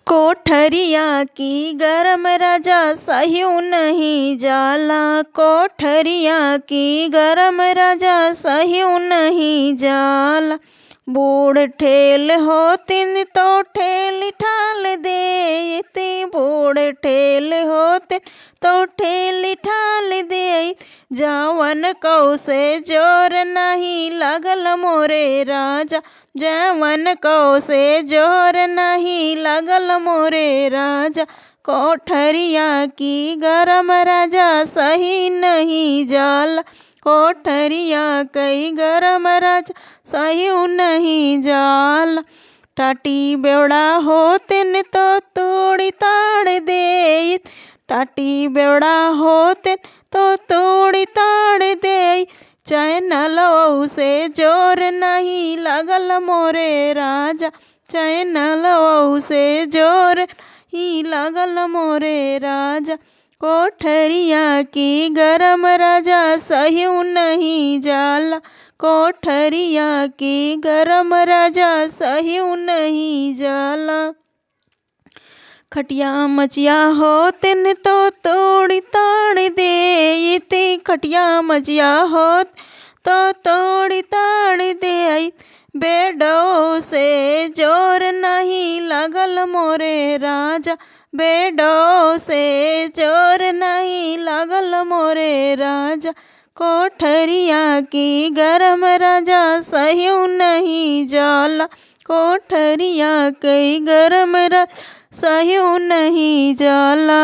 कोठरिया की गरम रजा सह्यू नहीं जाला। कोठरिया की गरम रजा सह्यू नहीं जाला। बूढ़ ठेल होतिन तो ठेल ठाल देती। बूढ़ ठेल होतिन तो ठेल ठाल दे। जावन कौ से जोर नहीं लगल मोरे राजा। जवन कौ से जोर नहीं लगल मोरे राजा। कोठरिया की गरम रजा सही नहीं जाला। कोठरिया कई गरम रजा सही नहीं जाला। टाटी बेवड़ा होतिन तो तोड़ी ताड़ दे। टाटी बेवड़ा होतिन तो तोड़ी ताड़ दे। चैनलवऊ से जोर नहीं लगल मोरे राजा। चैनलवऊ से जोर नहीं लगल मोरे राजा। कोठरिया की गरम रजा सह्यू नहीं जाला। कोठरिया की गरम रजा सह्यू नहीं जाला। खटिया मचिया होतिन तो तोड़ी ताड़ देती। खटिया मचिया होत तो तोड़ी ताड़ दे। बेडो से जोर नहीं लगल मोरे राजा। बेडो से जोर नहीं लगल मोरे राजा। कोठरिया की गरम रजा सह्यू नहीं जाला। कोठरिया कई गरम रजा सह्यू नहीं जाला।